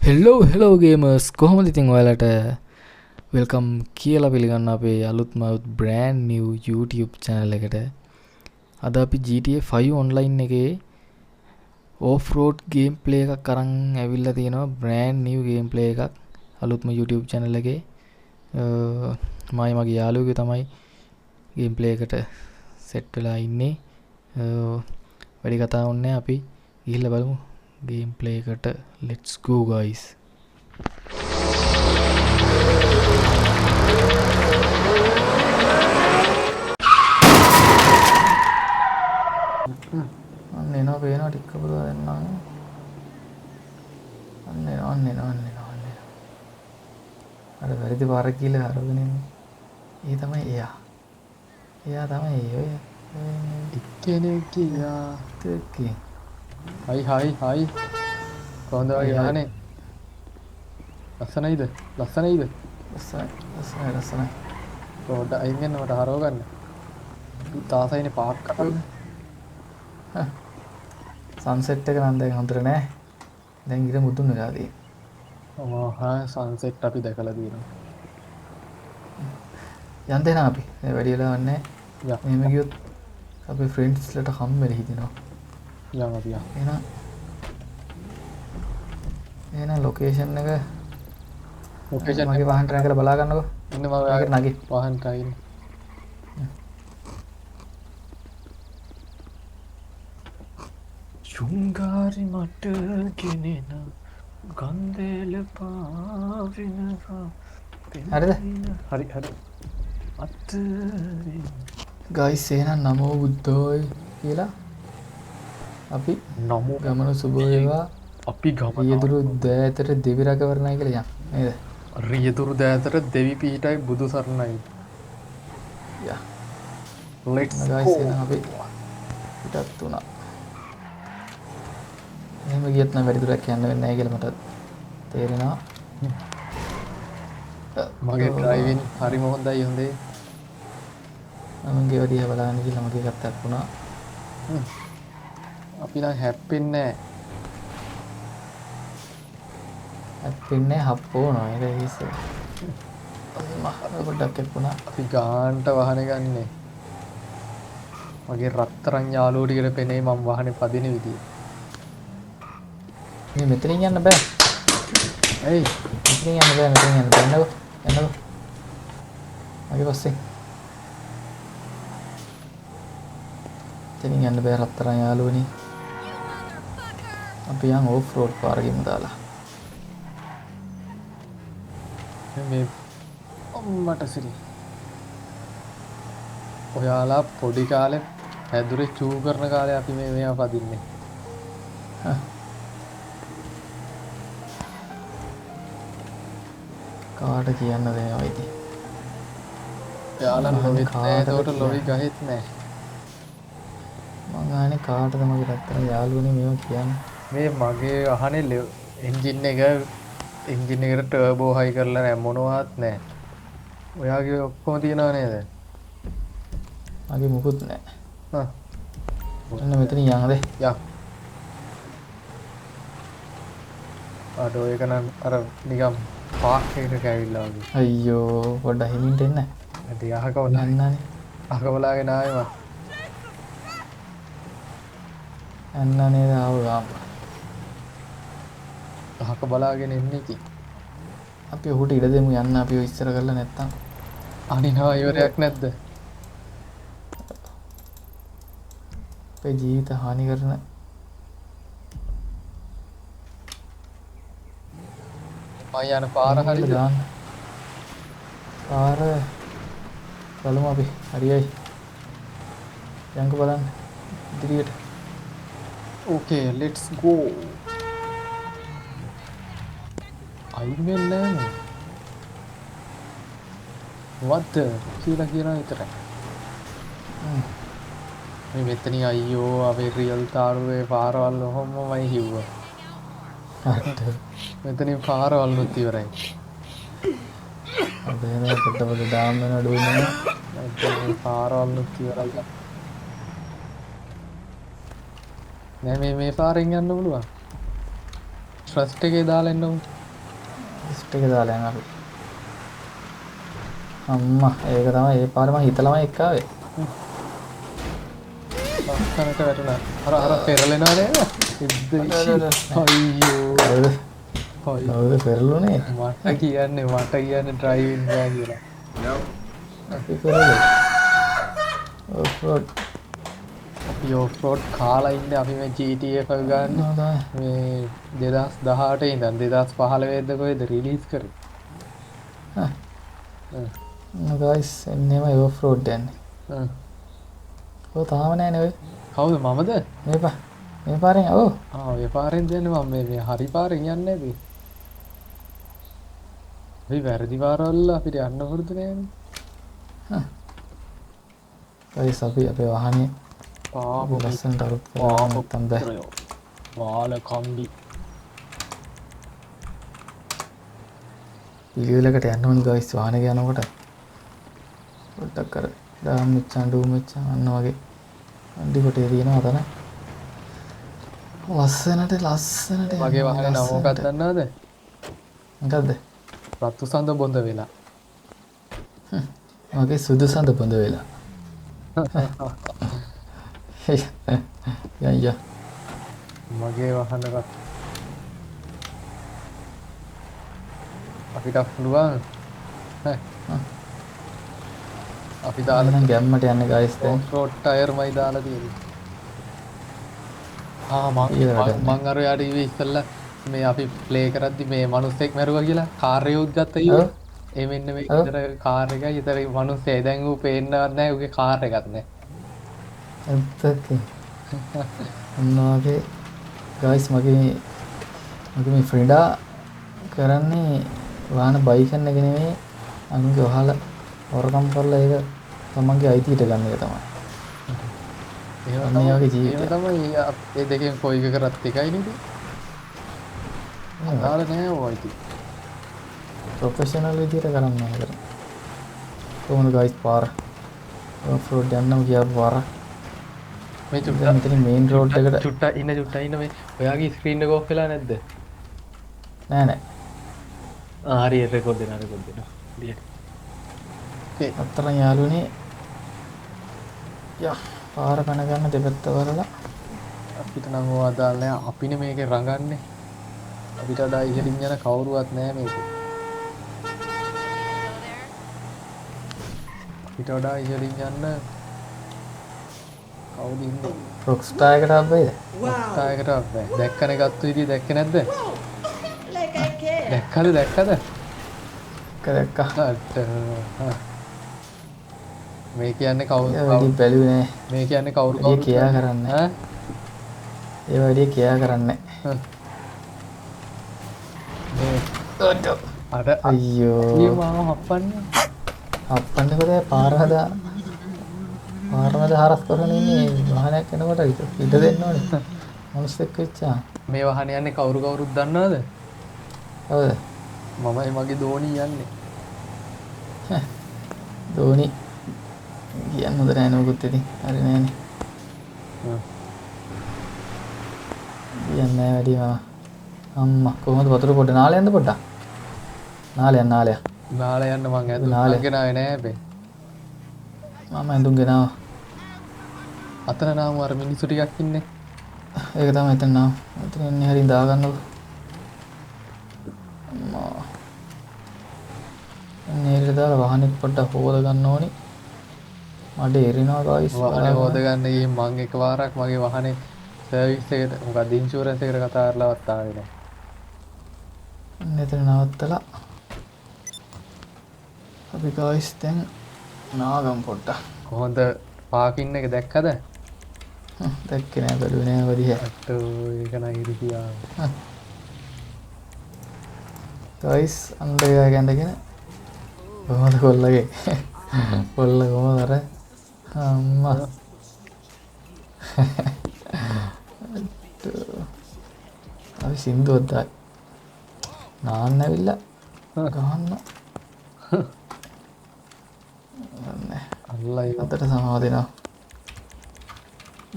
හෙල්ලෝ ගේමර්ස් කොහොමද ඉතින් ඔයාලට වෙල්කම් කියලා පිළිගන්න අපේ අලුත්ම බ්‍රෑන්ඩ් නිව් YouTube channel එකට. අද අපි GTA 5 online එකේ off road gameplay එකක් අරන් ඇවිල්ලා තියෙනවා. බ්‍රෑන්ඩ් නිව් gameplay එකක් අලුත්ම YouTube channel එකේ. මගේ යාළුවෙකුගේ තමයි gameplay එකට set වෙලා ඉන්නේ. වැඩි කතා වුණේ අපි ගිහිල්ලා බලමු gameplay එකට. Let's go guys. අන්න එනවා පේනවා ටික කපලා දෙන්නම්. අන්න අර වැරදි පාර කියලා අරගෙන ඉන්නේ. ඒ තමයි එයා. එයා තමයි ඔය ඉක්කෙනෙක් කියා තෙක්කේ. හයි කොහොඳ වගේ යහනේ ලස්සනයිද ලස්සනයි. පොඩ්ඩ අයින් වෙන්න මට හරව ගන්න තාසයිනේ පාක් කරන්න සන්සෙට් එක නම් දැන් හොඳට නෑ. දැන් ඉර මුදුන් වෙලා තියෙන්නේ. සන්සෙට් අපි දැකලා තියෙනවා. යන්න දෙනවා අපි. මේ වැඩි වෙලාවක් නෑ. එහෙම ගියොත් අපේ ෆ්‍රෙන්ඩ්ස්ලට හම්බෙලා හිටිනවා. යන්න අපි යන්න. එහෙනම් ලොකේෂන් එක ලොකේෂන් මගේ වාහන ට්‍රැක් කරලා බලා ගන්නකෝ. ඉන්න මම ඔයාගේ නගි වාහන කයින් චුංගාරි මට ගෙනෙන ගන්දේල පාවිනවා. හරිද? හරි අත්තරින් ගයිස් එහෙනම් නමෝ බුද්ධෝයි කියලා අපි නමෝ ගමන සුබ වේවා. අපි ගමන රියදුරු දෑතට දෙවි රැකවරණයි කියලා යන්න නේද? රියදුරු දෑතට දෙවි පීඨයි බුදු සරණයි. යා let's ගයිස් go. එහෙනම් අපි පිටත් වුණා. එහෙම ගියත් නම් වැඩි දුරක් යන්න වෙන්නේ නැහැ කියලා මට තේරෙනවා. මගේ ඩ්‍රයිවිං හරිම හොඳයි. මමගේ වැඩි බලන්න කියලා මගේ එකත් හප්පුණා. අපි නම් හැප්පෙන්නේ හැප්පෙන්නේ හප්පෝනවා ඒක හිස්සේ. මම පොඩ්ඩක් එක්කුණා. අපි ගාන්ට වාහනේ ගන්නේ. මගේ රත්තරන් යාළුවෝ ටිකට පෙනේ මම වාහනේ පදින විදිය. මේ මෙතනින් යන්න බෑ. ඇයි? මෙතනින් යන්න බෑ. යන්නකෝ. මගේ පස්සේ. මෙතනින් යන්න බෑ රත්තරන් යාළුවනේ. අපි යන් ඕෆ් රෝඩ් පාරකින් දාලා. මේ අම්මට සිරි. ඔයාලා පොඩි කාලේ හැදුරේ චූ කරන කාලේ අපි මේවා පදින්නේ. කාට කියන්න දෙනවා ඉතින්. ඔයාලා ලොවිත් නෑ ඒකට ලොවි ගහෙත් නෑ. මං අහන්නේ කාටද මගේ රත්තරන් යාළුවනේ මේවා කියන්නේ. මේ මගේ අහනේ එන්ජින් එකට ටර්බෝ හයි කරලා නෑ මොනවත් නෑ. ඔයාගේ ඔක්කොම තියනවා නේද? මගේ මුකුත් නෑ. එන්න මෙතනින් යන්නද? යා. ආඩෝ එක නම් අර නිකම් පාක් එකකට ඇවිල්ලා වගේ. අයියෝ පොඩ්ඩක් හිමින්ට එන්න. ඇයි අහකවලා යන්නනේ. අහකවලාගෙන ආවේ මම. යන්න නේද ආව ගාම. අහක බලාගෙන ඉන්නේ ඉතින්. අපි ඔහුට ඉඩ දෙමු යන්න අපිව ඉස්සර කරලා නැත්තම්. අනිනවා ඉවරයක් නැද්ද? අපේ ජීවිත හානි කරන මම යන පාර හරියද? දාන්න. පාර බලමු අපි. හරියයි. යන්කෝ බලන්න. ඉදිරියට. Okay, let's go. අයින් වෙන්නේ නැහැ. what කියලා කියනවා විතරයි. මේ මෙතනින් අයියෝ අපේ රියල් තාරුවේ පාරවල් ඔහොමමයි හිව්වා. හරිද? මෙතනින් පාරවල් නුත් ඉවරයි. අපේ නේද පොඩ්ඩක් දාම් වෙන අඩු වෙනවා. මෙතනින් පාරවල් නුත් ඉවරයි. නෑ මේ පාරෙන් යන්න පුළුවන්. ට්‍රස්ට් එකේ දාලා එන්න ලිස්ට් එක දාලා යනවා අපි. අම්මා ඒක තමයි ඒ පාර මම හිතලම එක්කාවේ. ලස්සනට වැටුණා. අර පෙරලෙනවා නේද? අයියෝ. කවුද පෙරළුනේ? මට කියන්නේ ඩ්‍රයිවිං බෑ කියලා. අපි පෙරළුනේ. Off road. අපි ඔෆ් රෝඩ් කාලා ඉන්නේ අපි මේ GTA 5 ගන්න. මේ 2018 ඉඳන් 2015 ද කොහෙද රිලීස් කරේ. ගයිස් එන්නේම ඔෆ් රෝඩ් යන්නේ. ඔය තාම නෑනේ ඔය. කවුද මමද? මේ පාරෙන් ඔව්. ඔය පාරෙන් දෙන්නේ මම මේ හරි පාරෙන් යන්නේ නැද? අපි වැරදි පාරවල අපිට යන්න පුරුදු නෑනේ. ගයිස් අපි අපේ වාහනේ පාප ලස්සනට අලුත් කරලා නැත්තම් බෑ. වාල කම්බි. පිළිවෙලකට යන්න ඕනි ගයිස් වාහනේ යනකොට. පොඩ්ඩක් අර දාම් මෙච්චන් ඩූ මෙච්චන් අන්න වගේ අන්ඩි කොටේ තියෙනවා අතන. ලස්සනට මගේ වාහනේ නම මොකක්ද දන්නවද? මොකද්ද? රතු සඳ බොඳ වෙලා. මගේ සුදු සඳ බොඳ වෙලා. යා මගේ වාහනක අපිට පුළුවන් අපි දාලා නම් ගැම්මට යන්නේ ගයිස් දැන්. රෝඩ් ටයර්මයි දාලා තියෙන්නේ. මං අර යාට ඉවේ ඉස්සෙල්ලා මේ අපි ප්ලේ කරද්දි මේ මිනිස්සෙක් මැරුවා කියලා කාර් එකක් ගත්තා ඊයේ. ඒ මෙන්න මේ ඉතර කාර් එකයි ඉතර මිනිස්සෙයි දැන් ඌ පේන්නවත් නැහැ ඌගේ කාර් එකක් නැහැ. ඇත්තට අන්නවාගේ ගයිස් මගේ මේ ෆ්‍රෙන්ඩා කරන්නේ වාහන බයිකන් එක නෙමෙයි අනුගේ වහලා හොරකම් කරලා ඒක තමන්ගේ අයිතියට ගන්න එක තමයි. එහෙම තමයි ඒ දෙකෙන් කොයි එක කරත් එකයි නේද? අදාළ නෑ ඔය අයිති. ප්‍රොෆෙෂනල් විදියට කරන්න ඕන. කොහොමද ගයිස් පාර ඔෆ් රෝඩ් යන්නම ගියා පාර. මේ මෙතන මේන් රෝඩ් එකට චුට්ටා ඉන්න මේ ඔයාගේ ස්ක්‍රීන් එක ඔෆ් වෙලා නැද්ද? නෑ හරි රෙකෝඩ් දෙනවා ලියට. අතරන් යාළුවනේ යා පාර කන ගන්න දෙපැත්ත වලලා අපිට නම් ඕව අදාළ නෑ අපිනේ මේකේ රඟන්නේ. අපිට වඩා ඉහළින් යන කවුරුවත් නෑ මේකේ. අපිට වඩා ඉහළින් යන්න කවුද ඉන්නේ? රොක්ස්ටාර් එකට ආවේද? රොක්ස්ටාර් එකට ආවේ. දැක්කනේ ගත්ත විදිය දැක්කේ නැද්ද? දැක්කද? දැක්කා. මේ කියන්නේ කවුරු බැලුවේ නෑ. මේ කියන්නේ කවුරු කියා කරන්නේ. ඈ? ඒ වැඩි කියා කරන්නේ. අර අයියෝ. ඊ මාව හප්පන්නේ. හප්පන්නේ කොහේ පාරමද හරස් කරගෙන ඉන්නේ වාහනයක් යනකොට ඉඩ දෙන්න ඕනේ. මොනස්ෙක් වෙච්චා. මේ වාහනේ යන්නේ කවුරුත් දන්නවද? හවුද? මමයි මගේ දෝනි යන්නේ. දෝනි කියන්න හොඳ නෑ නෝකුත් ඉතින්. හරි නෑනේ. කියන්නේ වැඩි අම්මා කොහොමද වතුර පොඩ නාලේ යන්න පොඩ්ඩක්. නාලේ යන්න මං ඇඳුම් ගෙනාවේ නෑ හැබැයි. මම ඇඳුම් ගෙනාවා. අතන නාම අර මිනිස්සු ටිකක් ඉන්නේ. ඒක තමයි එතන නාම. එතන ඉන්නේ හරිය දාගන්නකො. අම්මා. නේරේ දාලා වාහනේ පොඩ්ඩක් හොද ගන්න ඕනි. මඩ එරිනවා ගයිස්. වාහනේ හොද ගන්න ගිහින් මං එකවරක් මගේ වාහනේ සර්විස් එකට මොකද ඉන්ෂුරන්ස් එකට කතා කරලාවත් ආවේ නෑ. එතන නවත්තලා අපි ගයිස් දැන් නාගම් පොඩ්ඩක්. කොහොමද පාකින් එක දැක්කද? දැක්කේ නෑ බැලුවේ නෑ වදිහ. අට්ටෝ ඒක නම් ඉරිසියා. ගයිස් අන්දරයා ගැඳගෙන කොහොමද කොල්ලගේ කොල්ල කොහොමද අර අම්මා අපි සින්දුවක් දායි නාන්න ඇවිල්ලා ගහන්න අල්ලයි අතට සමාව දෙනවා.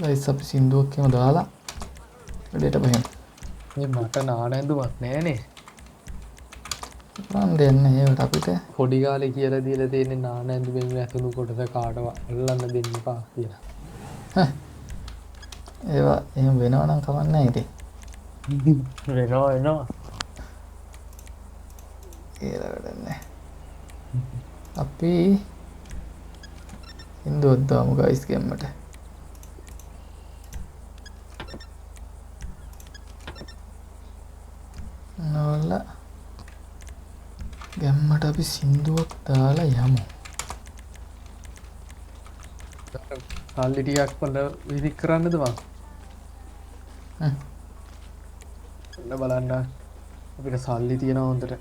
ගයිස් අපි සින්දුවක් එහෙම දාලා වැඩේට බහිමු. මේ මට නාන ඇඳුමක් නෑනේ. කරන් දෙන්න ඒවට අපිට පොඩි කාලේ කියලා දීලා තියෙන්නේ නාන ඇඳුමෙන් ඇතුළු කොටස කාටවත් අල්ලන්න දෙන්න එපා කියලා. ඒවා එහෙම වෙනවා නම් කමක් නැහැ ඉතින්. වෙනවා. කියලා වැඩක් නැහැ. අපි ඉන්දුවත් දාමු ගයිස් ගෙම්මට. නෝල ගැම්මට අපි සින්දුවක් දාලා යමු. සල්ලි ටිකක් වල විසික් කරන්නද මං? ඔන්න බලන්න අපිට සල්ලි තියෙනවා හොඳට.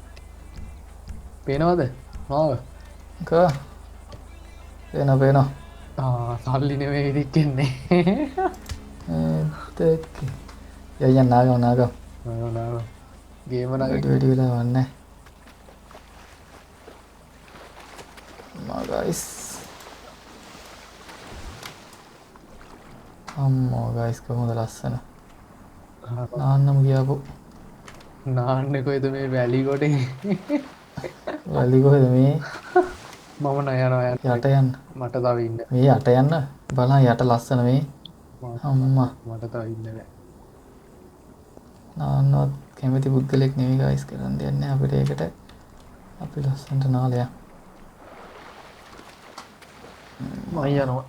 පේනවද? මාව? කෝ පේනවා. සල්ලි නෙමෙයි විසික්කෙන්නේ. යයන් නාගම නාව. ගේම වැඩි වෙලා වන්නේ. guys අම්මෝ guys කොහොමද ලස්සන නාන්නම ගියාපු නාන්නේ කොහෙද මේ වැලි කොටේ වැලි කොහෙද මේ මම නයනවා යට යන්න මට තව ඉන්න මේ යට යන්න බලන්න යට ලස්සන මේ අම්මා මට තව ඉන්න බෑ නාන්නවත් කැමති පුද්ගලෙක් නෙවෙයි guys කරන්න දෙන්නේ අපිට ඒකට අපි ලස්සනට නාලයක් මම යනවා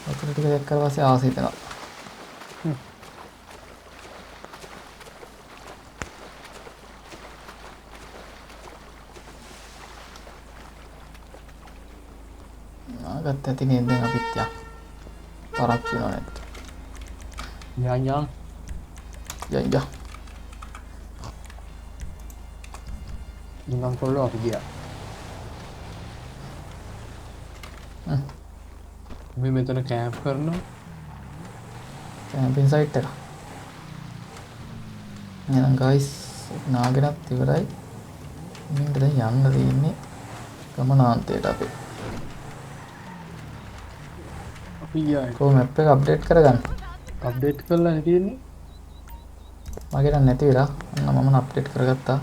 වතුර ටික දැක්කට පස්සේ ආස හිතෙනවා නාගත් ඇති නේද දැන් අපිත් යා තරක් වෙනව නැද්ද යන් ඉන්නම් කොල්ලෝ අපි ගියා මේ මෙතන කැම්ප් කරනවා කැම්පින් සයිට් එක එහෙනම් ගයිස් නාගෙනත් ඉවරයි මින්ට දැන් යන්න තියෙන්නේ ගමනාන්තයට අපි කොහොම මැප් එක අප්ඩේට් කරගන්න අප්ඩේට් කරලා තියෙන්නේ මගේ නම් නැති වෙලා අන්න මම අප්ඩේට් කරගත්තා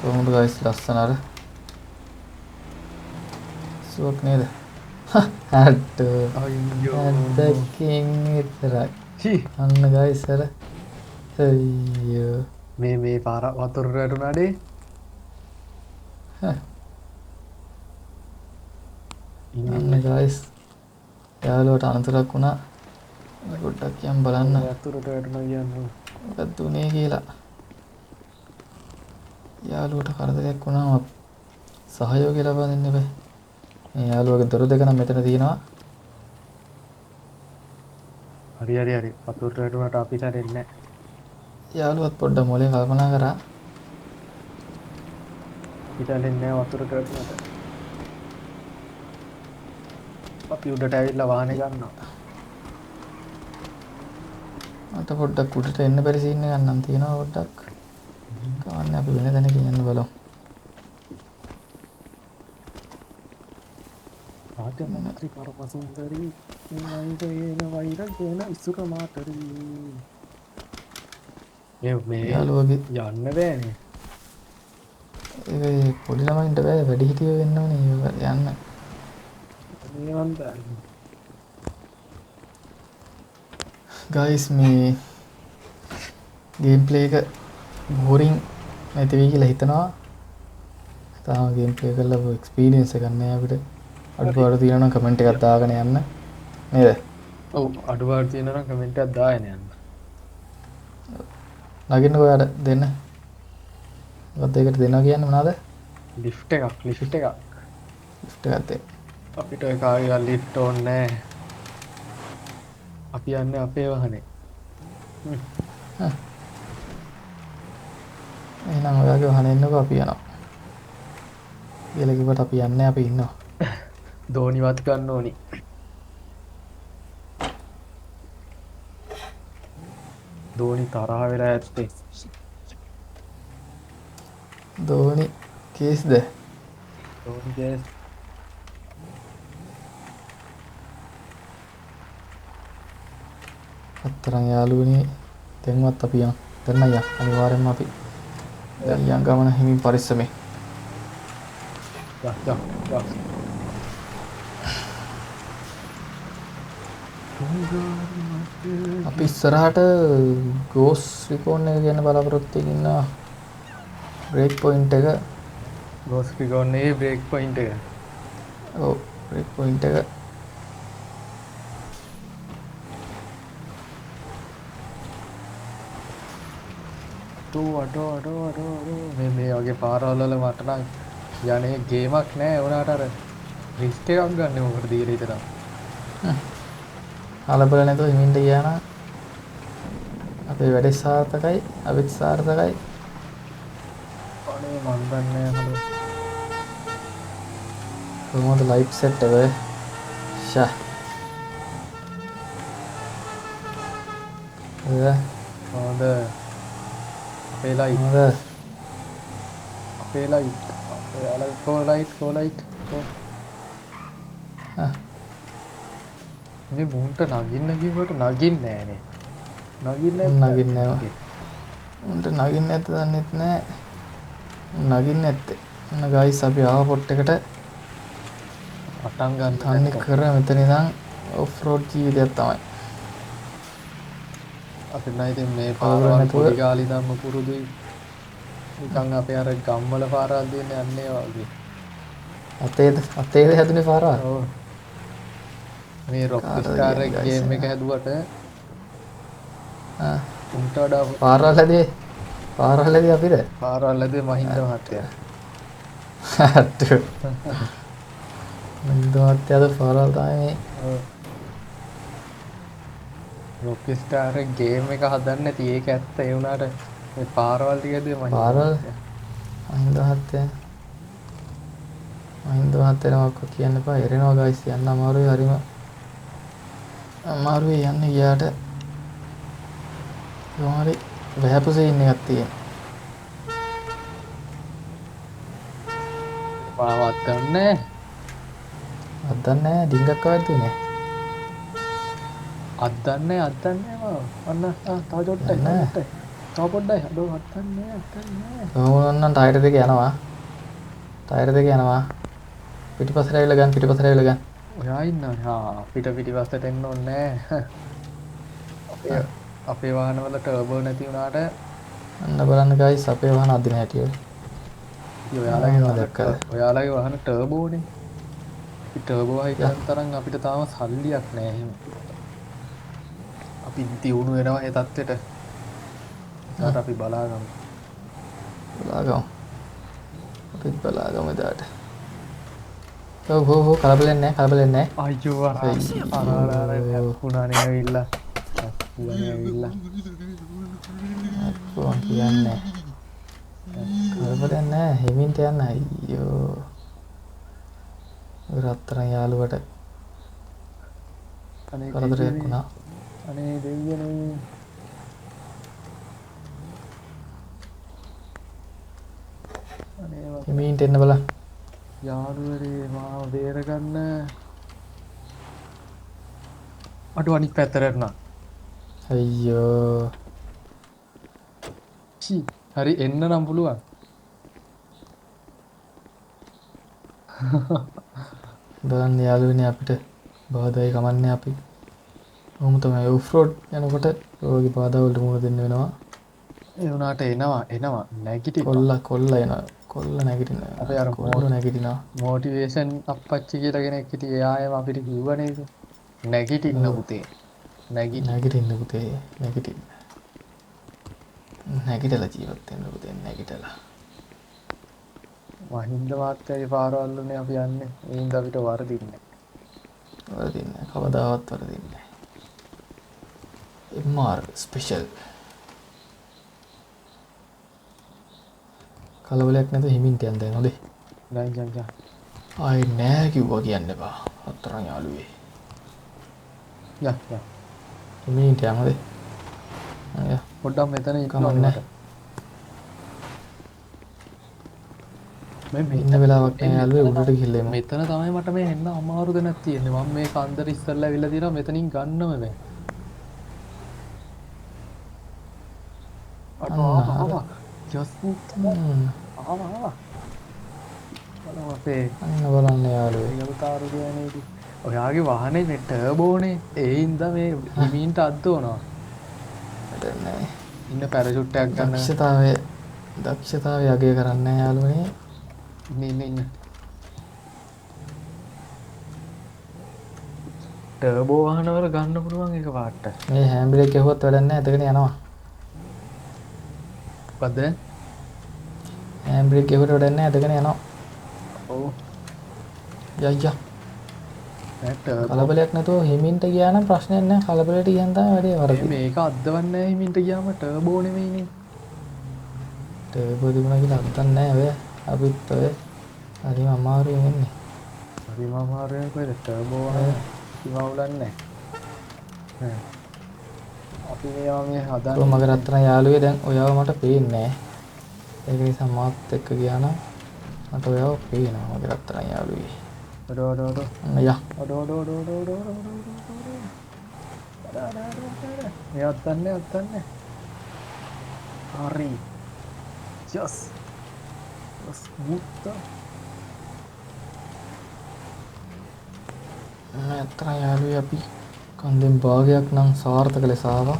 කොහොමද ගයිස් ලස්සන අර සුවක් නේද ඇත්තකින් විතරයි අන්න ගයිස් අර අයියෝ මේ පාර වතුර වැටුණානේ අන්න ගයිස් යාළුවට අනතුරක් වුණා පොඩ්ඩක් යම් බලන්න වතුරට වැටුණා කියන්නේ මොකක්ද උනේ කියලා යාළුවට කරදරයක් වුණාම සහයෝගය ලබා දෙන්න බෑ මේ යාළුවගේ දොර දෙක නම් මෙතන තියෙනවා හරි වතුරට වැටුණාට අපි සැරෙන්නේ නැහැ යාළුවත් පොඩ්ඩක් මොලේ කල්පනා කරා හිතන්නේ නැහැ වතුරට වැටුණාට අපි උඩට ඇවිල්ලා වාහනේ ගන්නවා මට පොඩ්ඩක් උඩට එන්න බැරි සීන් එකක් නම් තියෙනවා පොඩ්ඩක් කවන්නේ අපි වෙන තැනක යන්න බලමු ආත්මනාත්‍රි පරපසුන්දරි වෛරේන වෛරජේන ඉසුර මාතරි මේ යාළුවගේ යන්න බෑනේ ඒ පොඩි ළමයින්ට බෑ වැඩි හිටියෝ වෙන්න ඕනේ යන්න මේවන් බෑ ගයිස් මේ ගේම් ප්ලේ එක බෝරින් නැති වෙයි කියලා හිතනවා තාම ගේම් ප්ලේ කරලා එක්ස්පීරියන්ස් එකක් නැහැ අපිට අඩුපාඩු තියෙනවා නම් කමෙන්ට් එකක් දාගෙන යන්න නේද ඔව් අඩුපාඩු තියෙනවා නම් කමෙන්ට් එකක් දාගෙන යන්න නගින්නකෝ යාට දෙන්න මොකක්ද ඒකට දෙනවා කියන්නේ මොනවාද ලිෆ්ට් එකක් ලිෆ්ට් එකක් දෙන්න අපිට ඔය කාගේ ලිෆ්ට් ඕනේ නැහැ අපි යන්නේ අපේ වාහනේ එහෙනම් ඔයාගේ වාහනේ එන්නකෝ අපි යනවා කියලා කිව්වට අපි යන්නේ අපි ඉන්නවා දෝනිවත් ගන්න ඕනි දෝනි තරහ වෙලා ඇත්තේ ධෝනි කේස්ද ධෝනි කේස් අත්තරන් යාළුවනේ දැන්වත් අපි යන් දැන් අයියා අනිවාර්යෙන්ම අපි යන් ගමන හිමින් පරිස්සමෙන් යා අපි ඉස්සරහට ගෝස් රිකෝන් එක ගැන බලාපොරොත්තු වෙමින් ඉන්නවා බ්‍රේක් පොයින්ට් එක ගෝස් රිකෝන් එකේ බ්‍රේක් පොයින්ට් එක ඔව් බ්‍රේක් පොයින්ට් එක අඩෝ මේ වගේ පාරවල් වල මට නම් යන්නේ ගේමක් නෑ උනාට අර රිස්ක් එකක් ගන්න මොකටද දීලා හිටලා කලබල නැතුව හිමින්ට ගියා නම් අපේ වැඩේ සාර්ථකයි අපිත් සාර්ථකයි අනේ මන් දන්නේ නෑ කොහොමද ලයිව් සෙට් එක ෂා හොඳ අපේ ලයිට් අපේ ලයිට් කෝ ලයිට් මේ මුන්ට නගින්න කිව්වට නගින්නේ නෑනේ නගින්නේ නෑ උන්ට නගින්න නැද්ද දන්නෙත් නෑ නගින්න නැත්තේ ඔන්න ගයිස් අපි ආව පොට් එකට පටන් ගන්න තන්නේ කර මෙතන ඉඳන් ඔෆ් රෝඩ් ජීවිතයක් තමයි අපි නම් ඉතින් මේ කලබල පාරවල් නැතුව පොඩි කාලේ ඉඳන්ම පුරුදුයි නිකන් අපේ අර ගම්වල පාරවල් දින්නේ යන්නේ වගේ අතේද හැදුනේ පාරවල් ඔව් මේ රොක්ස්ටාර් ගේම් එක හැදුවට උන්ට වඩා පාරවල් හැදී අපිද පාරවල් හැදුවේ මහින්ද මහත්තයා අට්ටු මහින්ද මහත්තයාද පාරවල් තමයි මේ රොක්ස්ටාර් ගේම් එක හදන්න නැති ඒක ඇත්ත ඒ වුණාට මේ පාරවල් ටික හැදුවේ පාරවල් මහින්ද මහත්තයා මොකක් කියන්න එපා එරෙනවා ගයිස් යන්න අමාරුයි හරිම අමාරුයි යන්න ගියාට කොහොමරි වැහපුසේ ඉන්න එකක් තියෙන පාවත් ගන්නෑ අදන්නේ ඩිංගක් වැදුනේ අදන්නේ අන්න තව චොට්ටයි තව පොඩ්ඩයි අඩෝ අදන්නේ කොහොමනම් ටයර් දෙක යනවා පිටිපස්සට ඇවිල්ලා ගන්න ඔයා ඉන්නවනේ පිටිපස්සට එන්න ඕනේ නෑ අපේ වාහනවල ටර්බෝ නැති වුණාට අන්න බලන්න ගයිස් අපේ වාහන අදින හැටි ඔයාලගේ වාහන ටර්බෝනේ ටර්බෝ හිතන තරම් අපිට තාම සල්ලියක් නෑ එහෙම අපි දියුණු වෙනවා ඒ තත්ත්වෙට ඒකට අපි බලාගමු අපිත් බලාගමු එදාට හෝ කලබලෙන් නෑ අයියෝ අර පුණානේ ඇවිල්ලා කොහොම කියන්නේ කලබලෙන් නෑ හිමින්ට යන්න අයියෝ රත්තරන් යාළුවට කරදරයක් වුණා අනේ දෙවියනේ හිමින්ට එන්න බලන්න යාළුවනේ මාව බේරගන්න අඩු අනිත් පැත්තට යනවා අයියෝ හරි එන්න නම් පුළුවන් බලන්න යාළුවනේ අපිට බාධායි කමන්නේ අපි කොහොම තමයි ඔෆ් රෝඩ් යනකොට ඔයගේ බාධා වලට මුහුණ දෙන්න වෙනවා ඒ වුණාට එනවා නැගිටින්න කොල්ල නැගිටිනවා අපේ අර කොල්ල නැගිටිනවා මොටිවේෂන් අප්පච්චි කියලා කෙනෙක් හිටියේ එයාම අපිට කිව්වා නේද නැගිටින්න පුතේ නැගිටින්න පුතේ නැගිටලා ජීවත් වෙන්න පුතේ නැගිටලා මහින්ද මාත්‍යාගේ පාරවල්නේ අපි යන්නේ ඒ හින්දා අපිට වරදින්නේ කවදාවත් වරදින්නේ MR ස්පෙෂල් කලබලයක් නැතුව හිමින්ට යන්න දැන් හොඳේ ගංජා ආයේ නෑ කිව්වා කියන්න එපා අතරන් යාළුවේ යා හිමින්ට යන්න හොඳේ පොඩ්ඩක් මෙතන කමන්නේ මේ ඉන්න වෙලාවක් නෑ යාළුවේ උඩට ගිහිල්ලා මෙතන තමයි මට මේ එන්න අමාරු දැනක් තියෙන්නේ. මම මේ කන්දර ඉස්සල්ලා ඇවිල්ලා තියෙනවා මෙතනින් ගන්නම බෑ. අඩෝ ආවා. ජස් ආවා. බලමු අපේ අන්න බලන්න යාළුවේ. යවතාරු කියන්නේ ඔයාගේ වාහනේ මේ ටර්බෝනේ ඒ හින්දා මේ හිමීන්ට අද්දවනවා. නෑ. ඉන්න පැරෂුට් එකක් ගන්න. දක්ෂතාවය අගය කරන්නේ යාළුවනේ. ඉන්න. ටර්බෝ වාහනවල ගන්න පුළුවන් එක පාට. මේ හෑන්ඩ් බ්‍රේක් ගැහුවත් වැඩක් නෑ. එතකනේ යනවා. මොකද? හෑන්ඩ් බ්‍රේක් ගැහුවට වැඩක් නෑ. එතකනේ යනවා. ඔව්. යයියා. ටර්බෝ කලබලයක් නැතුව හිමින්ට ගියා නම් ප්‍රශ්නයක් නෑ. කලබලයට ගියන් තමයි වැඩේ වරදින්නේ. මේක අද්දවන්නේ නැහැ හිමින්ට ගියාම ටර්බෝ නෙමෙයිනේ. ටර්බෝ තිබුණා කියලා අද්දන්නේ නෑ ඔය. අපිත් ඔය හරිම අමාරුවෙන් එන්නේ. හරිම අමාරුවෙන් කොහෙද ටර්බෝ වාහනේ කිවවුලන්නේ නැහැ. අපි මේවා මේ හදන්නේ මගේ රත්තරන් යාළුවේ දැන් ඔයාව මට පේන්නේ නෑ. ඒක නිසා මාත් එක්ක ගියා නම් මට ඔයාව පේනවා මගේ රත්තරන් යාළුවේ. අඩෝ අයියා. මේ අත්තන්නේ හරි යස් මුත්තා රත්තරන් යාළුවේ අපි කන්දෙන් භාගයක් නම් සාර්ථක ලෙස ආවා.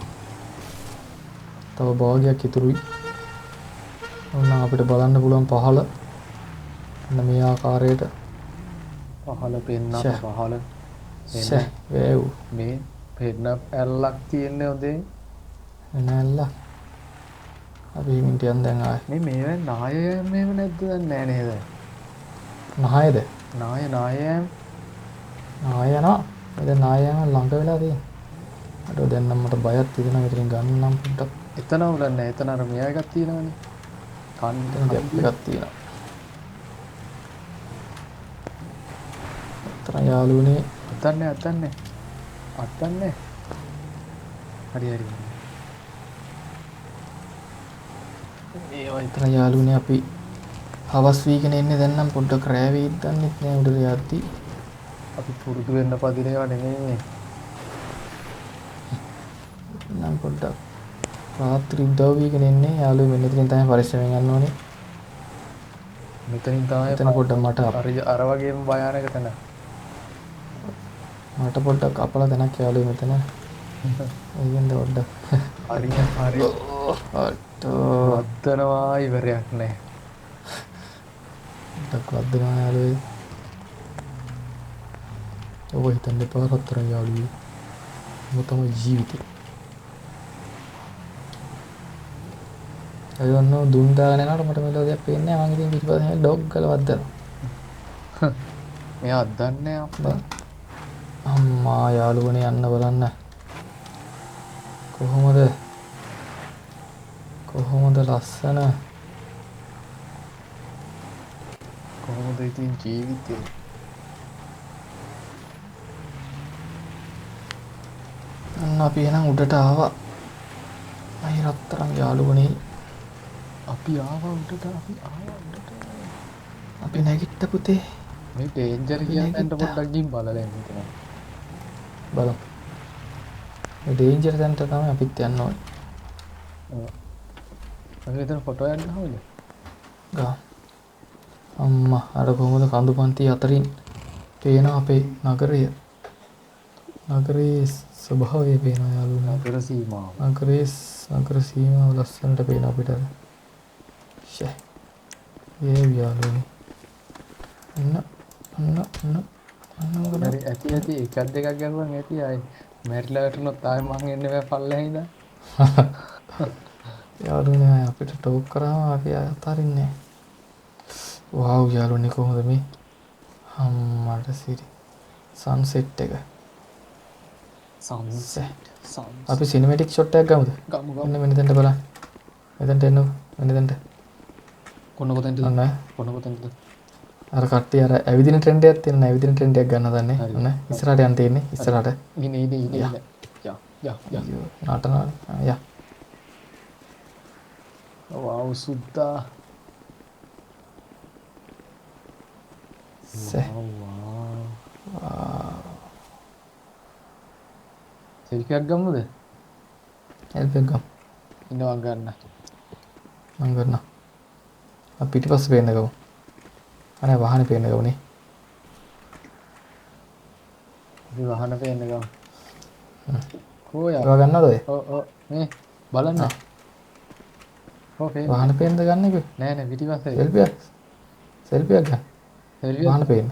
තව භාගයක් ඉතුරුයි. ඕන අපිට බලන්න පුළුවන් පහළ මෙන්න මේ ආකාරයට පහළ පෙන්න පහළ වේව් මේ පෙන්න ඇල්ලක් තියෙන්නේ හොඳේ එනල්ල අපි හිමින්ට යන්න දැන් ආයේ මේ මේවෙන් නායයන් මේව නැද්ද දන්නේ නැහැ නේද නායද නායයන් නාය යනවා දැන් නාය යන ළඟ වෙලා තියෙන්නේ අර දැන් නම් මට බයක් තියෙනවා මෙතනින් ගන්න නම් පොඩ්ඩක් එතන උලන්නේ නැහැ එතන අර මෙයා එකක් තියෙනවනේ කන් එකක් තියෙනවා අතන යාළුවනේ අත්තන්නේ හරි ඒවා අතන යාළුවනේ අපි හවස් වීගෙන එන්නේ දැන් නම් පොඩ්ඩක් රෑ වෙයිද දන්නෙත් නෑ උඩට යද්දී අපි පුරුදු වෙන්න පදින ඒවා නෙමෙයිනේ නම් පොඩ්ඩක් රාත්‍රී උදව් වීගෙන එන්නේ යාළුවෝ මෙතනින් තමයි පරිස්සමෙන් යන්න ඕනේ මෙතනින් තමයි එතන පොඩ්ඩක් මට අර වගේම භයානක තැන මට පොඩ්ඩක් අපල තැනක් යාළුවෝ මෙතන ඒකෙන්ද පොඩ්ඩක් හරි අත්තනවා ඉවරයක් නැහැ පොඩ්ඩක් වද්දනවා යාළුවෝ ඔබ හිතන්න එපා රත්තරන් යාළුවෝ මොකද තමයි ජීවිතේ අයවන්න දුන් දාගෙන යනකොට මට මෙලෝ දෙයක් පේන්නේ නැහැ මං ඉතින් පිටිපස්සෙන් ඩොග් ගාලා වද්දනවා මෙයා අද්දන්නේ අප්පා අම්මා යාළුවනේ යන්න බලන්න කොහොමද ලස්සන කොහොමද ඉතින් ජීවිතේ අන්න අපි එහෙනම් උඩට ආවා අය රත්තරන් යාළුවනේ අපි ආවා උඩට අපි නැගිට්ට පුතේ මේ ඩේන්ජර් කියන තැනට පොඩ්ඩක් ගිහින් බලලා එන්න හිතනවා බලමු මේ ඩේන්ජර් තැනට තමයි අපිත් යන්න ඕනේ අපි එතන ෆොටෝ එකක් ගහමුද ගා අම්මා අර කොහොමද කඳු පන්ති අතරින් පේන අපේ නගරයේ ස්වභාවය පේනවා යාළුවනේ නගර සීමාව නගර සීමාව ලස්සනට පේන අපිට ෂේ ඒ යාළුවනේ අන්න හරි ඇති එකක් දෙකක් ගහුවන් ඇති ආයි මැරිලා වැටුනොත් ආයි මං එන්නේ බෑ පල්ලෙහා ඉඳන් යාළුවනේ අපිට ටෝක් කරාම අපි අතාරින්නේ වව් යාළුවනේ කොහොමද මේ අම්මට සිරි සන්සෙට් එක අපි සිනමැටික් ෂොට් එකක් ගමුද මෙන්න මෙතනට බලන්න මෙතනට එන්න මෙතනට කොතෙන්ද ඔන්න අර කට්ටිය අර ඇවිදින ට්‍රෙන්ඩ් එකක් තියෙනවා ඇවිදින ට්‍රෙන්ඩ් එකක් ගන්න දන්නේ ඔන්න ඉස්සරහට යන්න තියෙන්නේ ඉස්සරහට ඉන්න යා නටනවා යා වව් සුද්දා සේ සෙල්ෆි එකක් ගමුද? හෙල්ප් එක ගමු. ඉන්නවා ගන්න. මං ගන්න. අපි පිටිපස්සේ පේන්න ගමු. අනේ වාහනේ පේන්න ගමුනේ. අපි වහන පේන්න ගමු. කොයා? ඒවා ගන්නවද ඔය? ඔව් මේ බලන්න. ඔව් පේන්න. වාහන පේන්නද ගන්න එක? නෑ නෑ පිටිපස්සේ. සෙල්ෆි එකක් ගන්න. සෙල්ෆි වාහන පේන්න.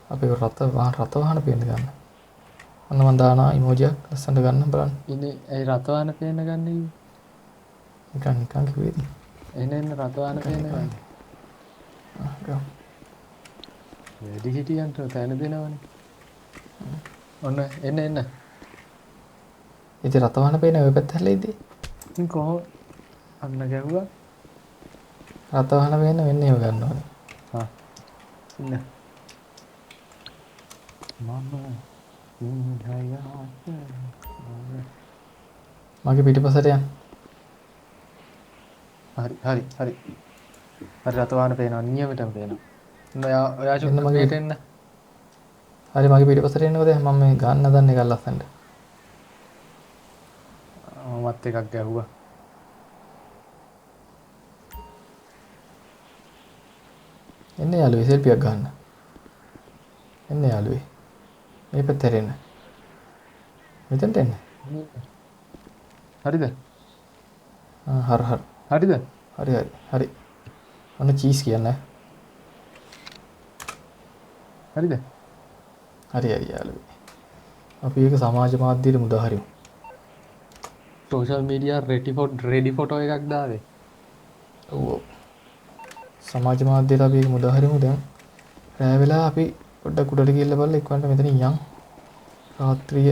අපි රත වාහන පේන්න ගන්න. අන්න මන් දානවා ඉමෝජියක් ලස්සනට ගන්න බලන්න. ඉන්නේ ඒ රතවාන පේන්න ගන්න ඉන්නේ. නිකන් කිව්වේද? එන්න රතවාන පේන්න ගන්න. ගමු. වැඩි හිටියන්ට තැන දෙනවනේ. ඔන්න එන්න. ඉතින් රත වාහන පේන ඔය පැත්ත හැලෙයිද? ඉතින් කොහොම අන්න ගැහුවා. රත වාහන පේන්න මෙන්න ඒව ගන්න ඕනේ. හා. ඉන්න. මගේ පිටිපසට යන්න. හරි රතවාන පේනවා නියමටම පේනවා. ඔයා එන්න මගේ- චුට්ටක් එන්න. හරි මගේ පිටිපසට එන්නකෝ දැන් මම මේ ගන්න දන්න එක ලස්සනට. මත් එකක් ගැහුවා. එන්න යාළුවේ සෙල්ෆි එකක් ගන්න. එන්න යාළුවේ. මේ පැත්තට එන්න. මෙතනට එන්න. හරිද? හරි. හරිද? හරි. ඔන්න චීස් කියන්න. හරිද? හරි යාළුවේ. අපි ඒක සමාජ මාධ්‍යයට මුදා හරිමු. සෝෂල් මීඩියා රෙඩි ෆොටෝ එකක් දාවේ. ඔව්. සමාජ මාධ්‍යයට අපි ඒක මුදා හරිමු දැන්. රෑ වෙලා අපි පොඩ්ඩක් උඩට ගිහිල්ලා බලලා එක්වන්ට මෙතනින් යන්. රාත්‍රිය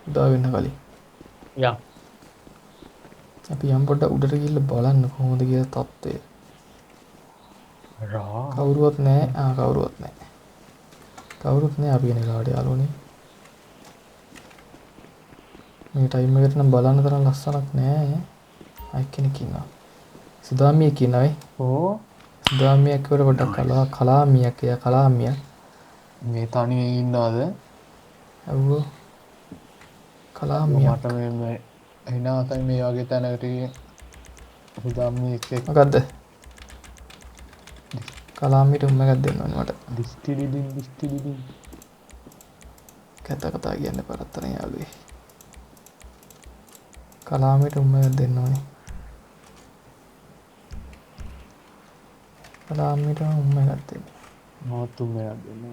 උදා වෙන්න කලින්. යා. අපි යම් පොඩ්ඩක් උඩට ගිහිල්ලා බලන්න කොහොමද කියලා තත්ත්වය. කවුරුවත් නැහැ. කවුරුත් නැහැ අපි එන ගාඩේ යාළුවනේ. මේ ටයිම් එකට නම් බලන්න තරම් ලස්සනක් නැහැ. අය කෙනෙක් ඉන්නවා. සුදාමියෙක් ඉන්නවා වේ. ඕ සුදාමියෙක් වල පොඩ්ඩක් කලාමියක්. මේ තනියෙන් ඉන්නවද? ඔව්. කලාමියක්. මට මේ හිනාසයි මේ වගේ තැනකට හුදාම්මි එක්ක මොකද්ද? කලාමියට උම්ම එකක් දෙන්න ඕනේ මට. දිස්ටිඩිඩින් කතා කියන්න පරත්තන යාළුවේ. කලාමියට උම්ම එකක් දෙන්න ඕනේ. කලාමියට උම්ම එකක් දෙන්න. මොතුම් එකක් දෙන්න.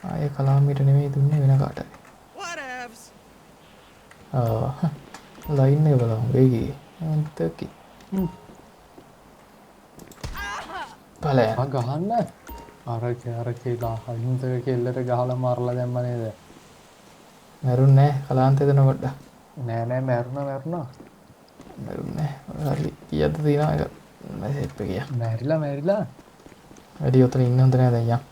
ආයේ කලාමියට නෙමෙයි දුන්නේ වෙන කාට හරි. ලයින් එක බලමු වේගී. අන්තකි. බලයන්. ගහන්න අරකේ හිංසක කෙල්ලට ගහලා මරලා දැම්ම නේද? මැරුන්නේ නැහැ කලාන්තේ දෙන පොඩ්ඩක්. නෑ මැරුණා. මැරුන්නේ නැහැ. හරි කීයද තියෙනවා එක මැසේජ් එක ගියා. මැරිලා වැඩි උතන ඉන්න හොඳ නෑ දැන් යන්.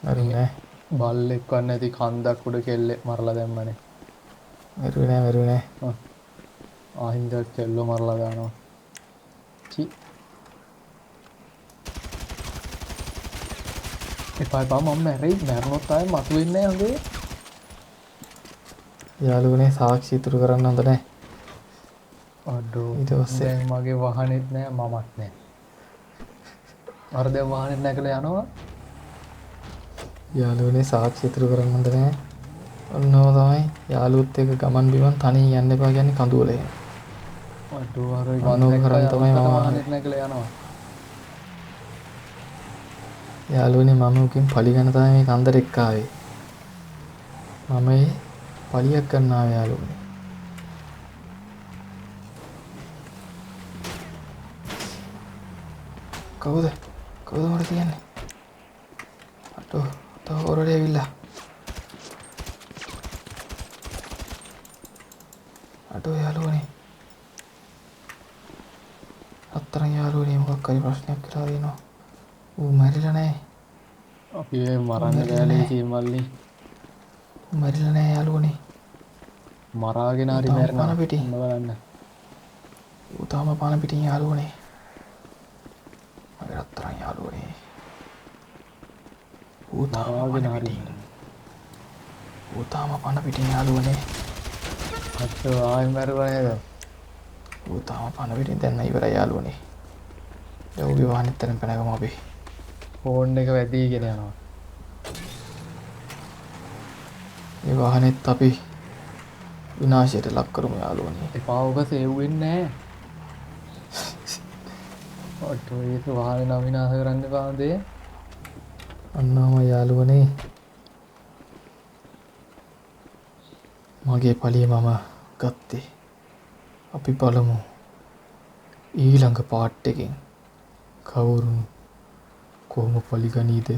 මැරුන්නේ නැහැ. බල්ලෙක් වන්න ඇති කන්දක් උඩ කෙල්ලෙක් මරලා දැම්මනේ. මැරුවේ නැහැ. ආහිංසක කෙල්ලෝ මරලා දානවා. චි එපා මම මැරුණොත් ආයෙ මතුවෙන්නේ නැහැ හොඳේ. යාළුවනේ සාක්ෂි ඉතුරු කරන්න හොඳ නැහැ. අඩෝ ඊට පස්සේ දැන් මගේ වාහනේත් නැහැ මමත් නැහැ. අර දැන් වාහනේ නැගලා යනවා. යාළුවනේ සාක්ෂි ඉතුරු කරන්න හොඳ නැහැ. ඔන්නෝ තමයි යාළුවොත් එක්ක ගමන් බිමන් තනියෙන් යන්න එපා කියන්නේ කඳුවල එහෙම. අඩෝ අර ඔන්නෝ කරන් තමයි මම වාහනේත් නැගලා යනවා. යාළුවනේ මම උකින් පලි ගන්න තමයි මේ කන්දර එක්ක ආවේ. මම ඒ පලියක් ගන්න ආවේ යාළුවනේ. කවුද මට කියන්නේ? අතෝ තව හොරට ඇවිල්ලා. අතෝ යාළුවනේ. අත්තරන් යාළුවනේ මොකක් හරි ප්‍රශ්නයක් කියලා දෙනවා. ඌ මැරිලා නැහැ. අපි ඒ මරන්න බෑලේ සීමල්ලි. මැරිලා නැහැ යාළුවනේ. මරාගෙන හරි තාම මැරෙනවා. පණ පිටින්. බලන්න. ඌ තාම පණ පිටින් යාළුවනේ. මගේ රත්තරන් යාළුවනේ. ඌ තාම මරාගෙන පණ හරි පිටින්. මැරෙනවා. ඌ තාම පණ පිටින් යාළුවනේ. අච්චෝ ආයෙ මැරුවා නේද? ඌ තාම පණ පිටින් දැන් ඉවරයි යාළුවනේ. දැන් ඌගේ වාහනේත් තරම් පැනගමු අපි. ෆෝන් එක වැදීගෙන යනවා. මේ වාහනේත් අපි විනාශයට ලක් කරමු යාළුවනේ. එපා ඔබ සේව් වෙන්නේ නැහැ. ඔට්ටෝ ඒක වාහනේ නම් විනාශ කරන්න එපා දේ. අන්නම යාළුවනේ. මගේ පලිය මම ගත්තේ. අපි බලමු ඊළඟ පාට් එකෙන් කවුරුන් කොහොම පලිගනීද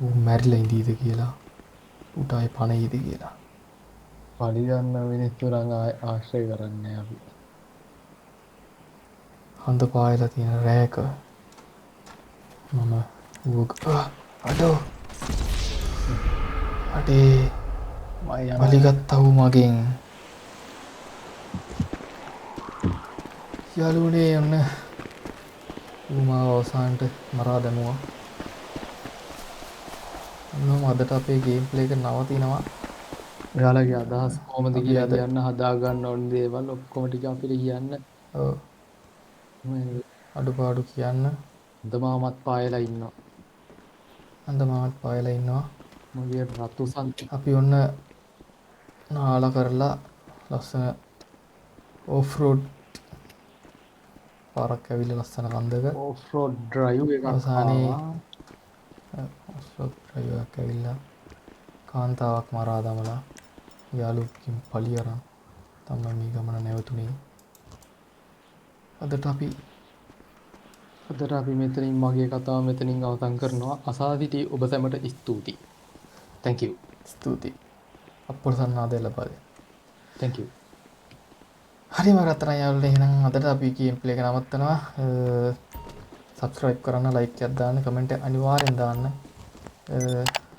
ඌ මැරිලා ඉඳීද කියලා ඌට ආයේ පණයිද කියලා. පලි ගන්න මිනිස්සු නම් ආශ්‍රය කරන්නේ අපි. හඳ පායලා තියෙන රෑක මම අඩෝ අඩේ පලිගත්තා වූ මගෙන් යාළුවනේ ඔන්න ඌ මාව අවසානට මරා දැමුවා. ඔන්න අදට අපේ ගේම් ප්ලේ එක නවතිනවා. ඔයාලගේ අදහස් කොහොමද අපි කියලා අද කියන්න හදා ගන්න ඕන දේවල් ඔක්කොම ටික අපිට කියන්න. ඔව් අඩුපාඩු කියන්න. අදමාමත් පායලා ඉන්නවා. අන්ද මාත් පායලා ඉන්නවා. මගේ රතු සන්ති අපි ඔන්න නාලා කරලා ලස්සන ඕෆ් රෝඩ් පාරක් ඇවිල්ලා ලස්සන කන්දක ඕෆ් රෝඩ් ඩ්‍රයිව් එකක් අවසානයේ ආවා. ඕෆ් රෝඩ් ඩ්‍රයිව් එකක් ඇවිල්ලා කාන්තාවක් මරා දමලා යාළුවකින් පලිය අරන් තමයි මේ ගමන නැවතුනේ. අදට අදට අපි මෙතනින් මගේ කතාව මෙතනින් අවසන් කරනවා. අසා සිටි ඔබ සැමට ස්තුතියි. Thank you. ස්තුතියි. අප්‍රසන්නාදය ලබා දෙන්න. Thank you. හරි මම රත්තරන් යාළුවනේ එහෙනම් අදට අපි ගේම් ප්ලේ එක නවත්තනවා. සබ්ස්ක්‍රයිබ් කරන්න, ලයික් එකක් දාන්න, කමෙන්ට් එක අනිවාර්යෙන් දාන්න.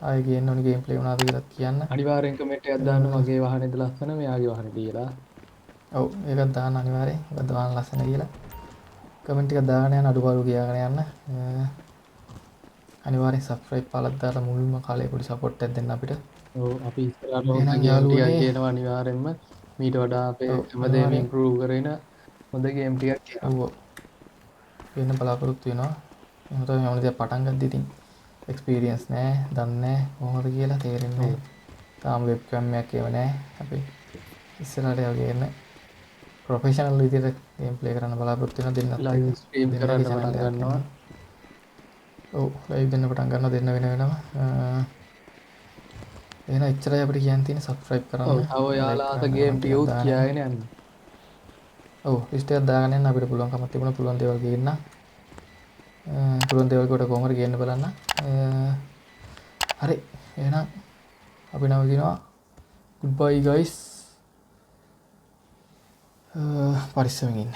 ආයේ ගේන්න ඕනි ගේම් ප්ලේ මොනවද කියලා කියන්න. අනිවාර්යෙන් කමෙන්ට් එකක් දාන්න මගේ වාහනේද ලස්සන මෙයාගේ වාහනේ කියලා. ඔව් ඒකත් දාන්න අනිවාර්යෙන්. මොකද වාහන ලස්සන කියලා. කමෙන්ට් එක දාගෙන යන අඩුපාඩු කියාගෙන යන්න. අනිවාර්යෙන් සබ්ස්ක්‍රයිබ් පාලක් දාලා මුල්ම කාලේ පොඩි සපෝට් එකක් දෙන්න අපිට. ඔව් අපි ඉස්සරහට එහෙනම් හොඳ ගේම් යාළුවනේ. ටිකක් කියනවා අනිවාර්යෙන්ම. මීට වඩා අපේ ඔව් හැමදේම අනිවාර්යෙන්. ඉම්ප්‍රූව් කරගෙන හොඳ ගේම් ටිකක් කියනවා. ඔව් වෙන්න බලාපොරොත්තු වෙනවා. එහෙනම් තමයි මම දැන් පටන් ගත්තේ. ඉතින් එක්ස්පීරියන්ස් නැහැ, දන්නේ නැහැ කොහොමද කියලා තේරෙන්නේ නැහැ. තාම වෙබ්කෑම් එකක් ඒව නැහැ. අපි ඉස්සරහට යගෙන ප්‍රොෆෙෂනල් විදිහට ගේම් ප්ලේ කරන්න බලාපොරොත්තු වෙනවා දෙන්නත් එක්ක. ලයිව් ස්ට්‍රීම් කරන්න පටන් ගන්නවා. ඔව් ලයිව් දෙන්න පටන් ගන්නවා දෙන්න වෙනම. එහෙනම් එච්චරයි අපිට කියන්න තියෙන්නේ. සබ්ස්ක්‍රයිබ් කරන්න. ඔව් තව ඔයාලාට ගේම් ටික උත් කියාගෙන යන්න. ඔව් ලිස්ට් එකක් දාගෙන යන්න අපිට පුළුවන්කමක් තිබුණා පුළුවන් දේවල් ගේන්න. පුළුවන් දේවල් කොට කොහොමද ගේන්න බලන්න. හරි එහෙනම් අපි නවතිනවා. goodbye guys. පරිස්සමෙන් ඉන්න.